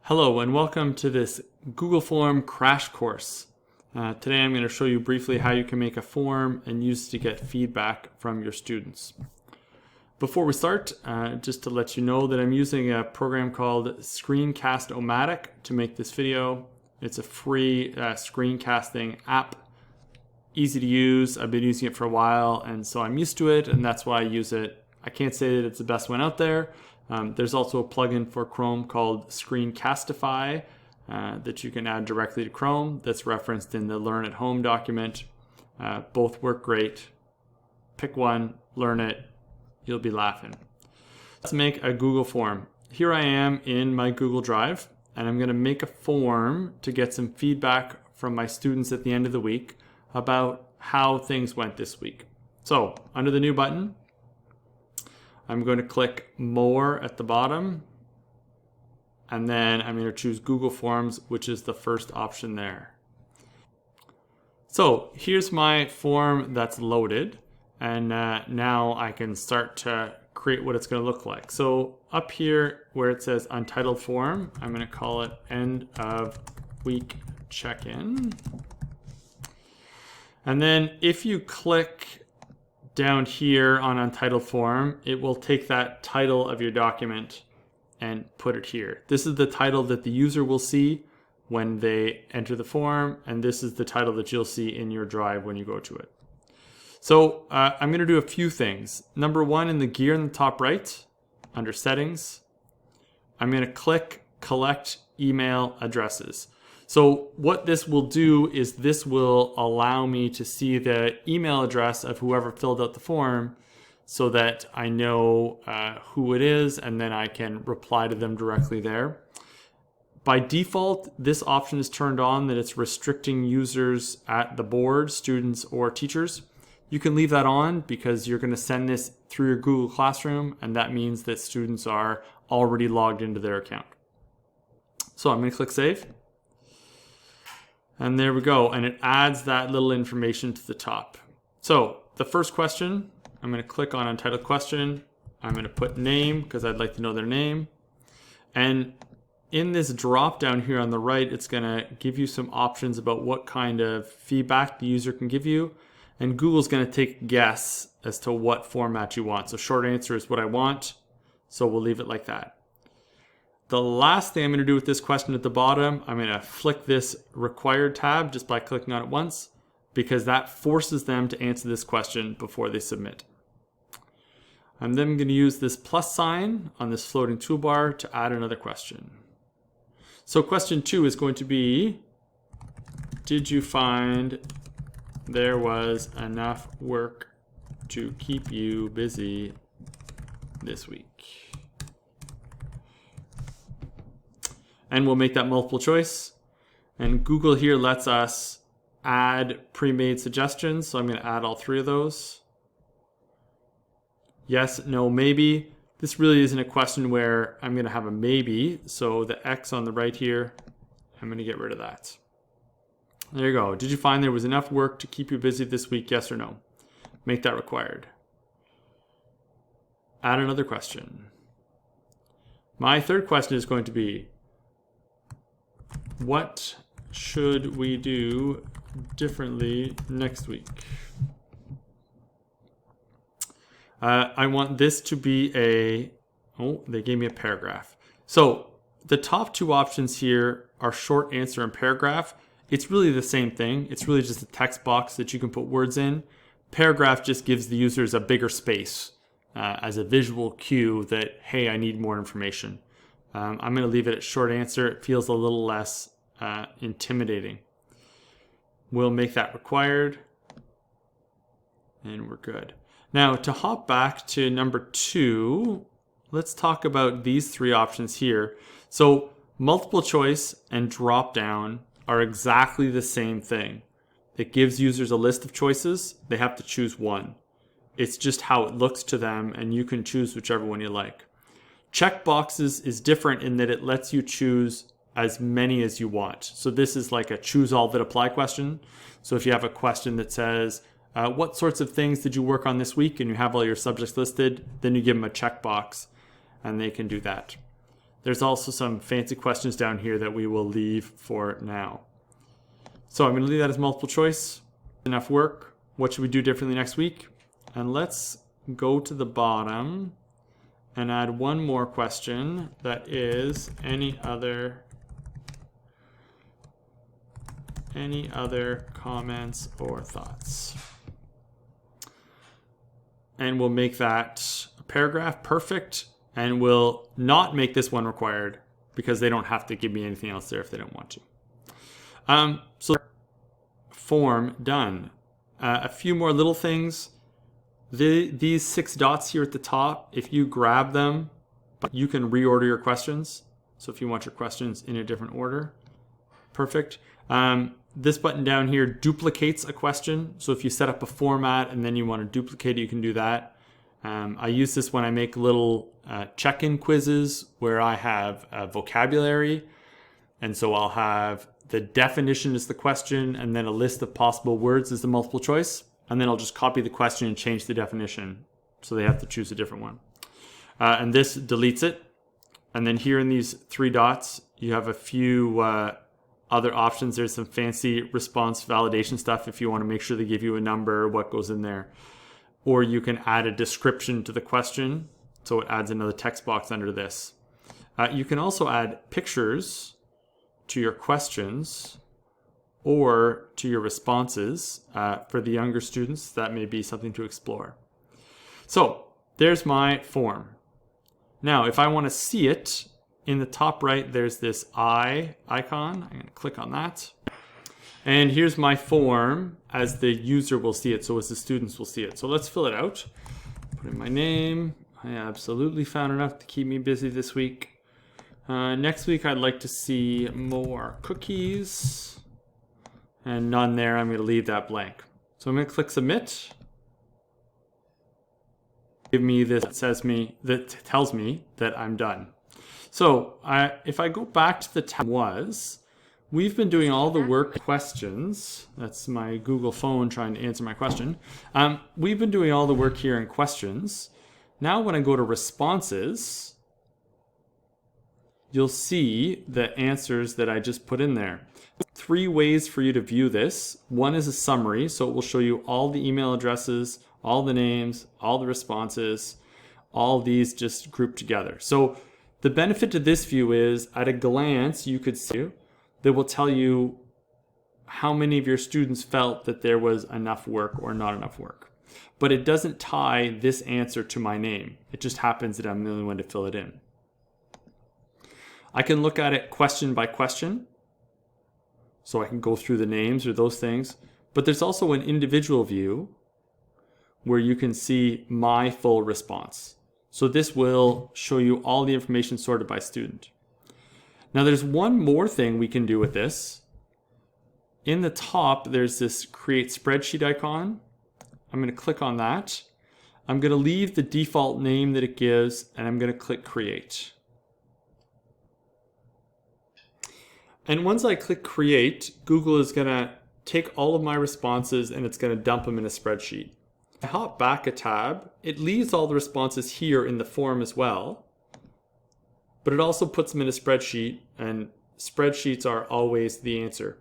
Hello and welcome to this Google Form crash course. Today I'm going to show you briefly how you can make a form and use it to get feedback from your students. Before we start, just to let you know that I'm using a program called Screencast-O-Matic to make this video. It's a free screencasting app, easy to use. I've been using it for a while and so I'm used to it, and that's why I use it. I can't say that it's the best one out there. There's also a plugin for Chrome called Screencastify that you can add directly to Chrome that's referenced in the Learn at Home document. Both work great. Pick one, learn it, you'll be laughing. Let's make a Google form. Here I am in my Google Drive, and I'm going to make a form to get some feedback from my students at the end of the week about how things went this week. So under the New button, I'm going to click More at the bottom, and then I'm going to choose Google Forms, which is the first option there. So here's my form that's loaded, and now I can start to create what it's going to look like. So up here where it says Untitled Form, I'm going to call it End of Week Check-In. And then if you click down here on Untitled Form, it will take that title of your document and put it here. This is the title that the user will see when they enter the form, and this is the title that you'll see in your Drive when you go to it. So I'm going to do a few things. Number one, in the gear in the top right, under Settings, I'm going to click Collect Email Addresses. So what this will do is this will allow me to see the email address of whoever filled out the form so that I know who it is, and then I can reply to them directly there. By default, this option is turned on, that it's restricting users at the board, students or teachers. You can leave that on because you're going to send this through your Google Classroom, and that means that students are already logged into their account. So I'm going to click Save. And there we go, and it adds that little information to the top. So the first question, I'm going to click on Untitled Question. I'm going to put name because I'd like to know their name. And in this drop down here on the right, it's going to give you some options about what kind of feedback the user can give you. And Google's going to take a guess as to what format you want. So short answer is what I want, so we'll leave it like that. The last thing I'm going to do with this question at the bottom, I'm going to flick this required tab just by clicking on it once, because that forces them to answer this question before they submit. I'm then going to use this plus sign on this floating toolbar to add another question. So question 2 is going to be, did you find there was enough work to keep you busy this week? And we'll make that multiple choice. And Google here lets us add pre-made suggestions. So I'm going to add all 3 of those. Yes, no, maybe. This really isn't a question where I'm going to have a maybe. So the X on the right here, I'm going to get rid of that. There you go. Did you find there was enough work to keep you busy this week? Yes or no? Make that required. Add another question. My third question is going to be, what should we do differently next week? I want this to be they gave me a paragraph. So the top 2 options here are short answer and paragraph. It's really the same thing. It's really just a text box that you can put words in. Paragraph just gives the users a bigger space as a visual cue that, hey, I need more information. I'm going to leave it at short answer. It feels a little less intimidating. We'll make that required, and we're good. Now, to hop back to number 2, let's talk about these 3 options here. So multiple choice and drop down are exactly the same thing. It gives users a list of choices. They have to choose one. It's just how it looks to them, and you can choose whichever one you like. Checkboxes is different in that it lets you choose as many as you want. So this is like a choose all that apply question. So if you have a question that says, what sorts of things did you work on this week, and you have all your subjects listed, then you give them a checkbox and they can do that. There's also some fancy questions down here that we will leave for now. So I'm going to leave that as multiple choice. Enough work. What should we do differently next week? And let's go to the bottom and add one more question that is any other comments or thoughts. And we'll make that a paragraph. Perfect. And we'll not make this one required because they don't have to give me anything else there if they don't want to. So form done. A few more little things. These 6 dots here at the top, if you grab them, you can reorder your questions. So if you want your questions in a different order, perfect. This button down here duplicates a question. So if you set up a format and then you want to duplicate it, you can do that. I use this when I make little check-in quizzes where I have a vocabulary. And so I'll have the definition as the question and then a list of possible words as the multiple choice. And then I'll just copy the question and change the definition. So they have to choose a different one. And this deletes it. And then here in these 3 dots, you have a few other options. There's some fancy response validation stuff if you want to make sure they give you a number, what goes in there. Or you can add a description to the question. So it adds another text box under this. You can also add pictures to your questions or to your responses. For the younger students, that may be something to explore. So there's my form. Now, if I want to see it, in the top right, there's this eye icon. I'm going to click on that. And here's my form as the user will see it, so as the students will see it. So let's fill it out. Put in my name. I absolutely found enough to keep me busy this week. Next week, I'd like to see more cookies. And none there. I'm going to leave that blank. So I'm going to click submit. Give me this that tells me that I'm done. So if I go back to the tab we've been doing all the work questions. That's my Google phone trying to answer my question. We've been doing all the work here in questions. Now when I go to responses, you'll see the answers that I just put in there. 3 ways for you to view this. One is a summary, so it will show you all the email addresses, all the names, all the responses, all these just grouped together. So the benefit to this view is at a glance, you could see that will tell you how many of your students felt that there was enough work or not enough work. But it doesn't tie this answer to my name. It just happens that I'm the only one to fill it in. I can look at it question by question. So I can go through the names or those things. But there's also an individual view where you can see my full response. So this will show you all the information sorted by student. Now there's one more thing we can do with this. In the top, there's this create spreadsheet icon. I'm going to click on that. I'm going to leave the default name that it gives, and I'm going to click create. And once I click create, Google is going to take all of my responses and it's going to dump them in a spreadsheet. If I hop back a tab, it leaves all the responses here in the form as well, but it also puts them in a spreadsheet, and spreadsheets are always the answer.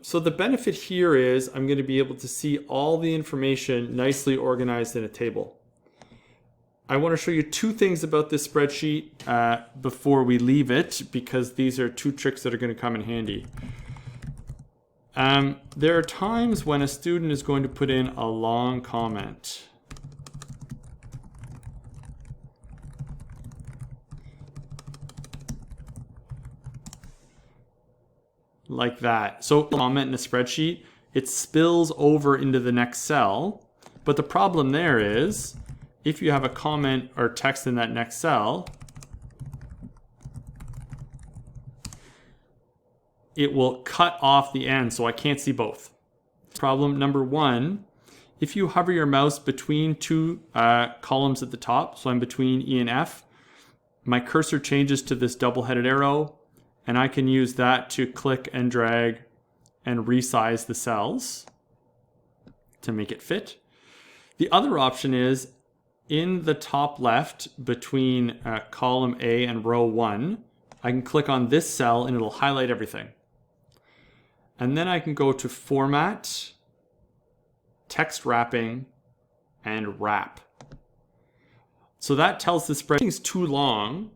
So the benefit here is I'm going to be able to see all the information nicely organized in a table. I want to show you 2 things about this spreadsheet before we leave it, because these are 2 tricks that are going to come in handy. There are times when a student is going to put in a long comment. Like that. So comment in a spreadsheet, it spills over into the next cell. But the problem there is, if you have a comment or text in that next cell, it will cut off the end, so I can't see both. Problem number 1, if you hover your mouse between 2 columns at the top, so I'm between E and F, my cursor changes to this double-headed arrow, and I can use that to click and drag and resize the cells to make it fit. The other option is, in the top left between column A and row 1, I can click on this cell and it'll highlight everything. And then I can go to Format, Text Wrapping, and Wrap. So that tells the spreadsheet it's too long,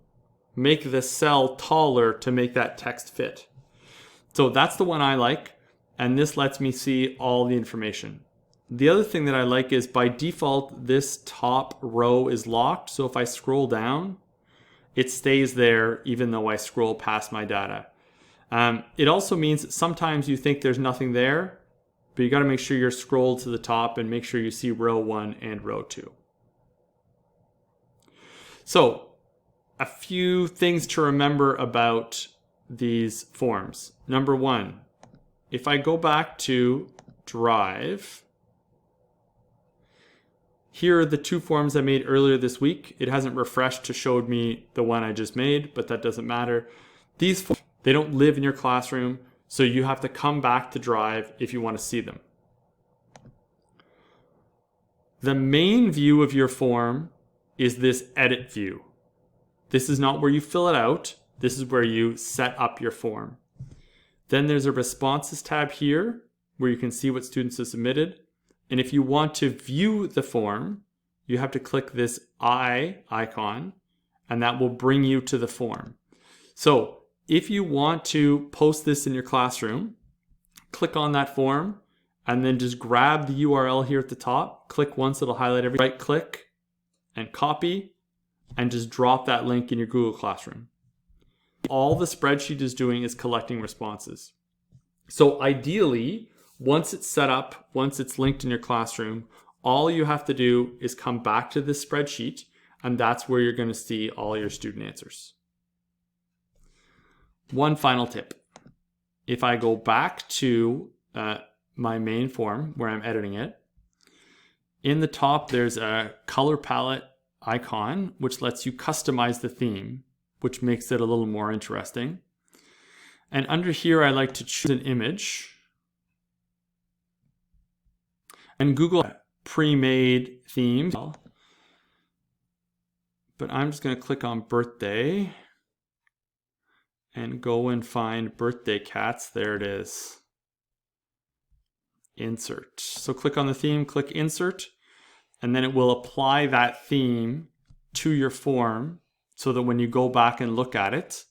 make the cell taller to make that text fit. So that's the one I like, and this lets me see all the information. The other thing that I like is by default, this top row is locked. So if I scroll down, it stays there even though I scroll past my data. It also means that sometimes you think there's nothing there, but you got to make sure you're scrolled to the top and make sure you see row 1 and row 2. So a few things to remember about these forms. Number 1, if I go back to Drive, here are the 2 forms I made earlier this week. It hasn't refreshed to show me the one I just made, but that doesn't matter. These forms, they don't live in your classroom, so you have to come back to Drive if you want to see them. The main view of your form is this edit view. This is not where you fill it out. This is where you set up your form. Then there's a responses tab here where you can see what students have submitted. And if you want to view the form, you have to click this eye icon and that will bring you to the form. So if you want to post this in your classroom, click on that form and then just grab the URL here at the top. Click once, it'll highlight everything. Right click and copy and just drop that link in your Google Classroom. All the spreadsheet is doing is collecting responses. So ideally, once it's set up, once it's linked in your classroom, all you have to do is come back to this spreadsheet, and that's where you're going to see all your student answers. One final tip. If I go back to my main form where I'm editing it, in the top, there's a color palette icon, which lets you customize the theme, which makes it a little more interesting. And under here, I like to choose an image. And Google pre-made themes. But I'm just going to click on birthday and go and find birthday cats. There it is. Insert. So click on the theme, click insert, and then it will apply that theme to your form so that when you go back and look at it,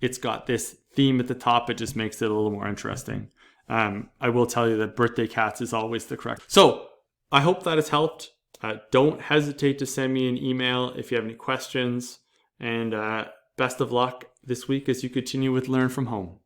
it's got this theme at the top. It just makes it a little more interesting. I will tell you that birthday cats is always the correct. So I hope that has helped. Don't hesitate to send me an email if you have any questions, and best of luck this week as you continue with Learn from Home.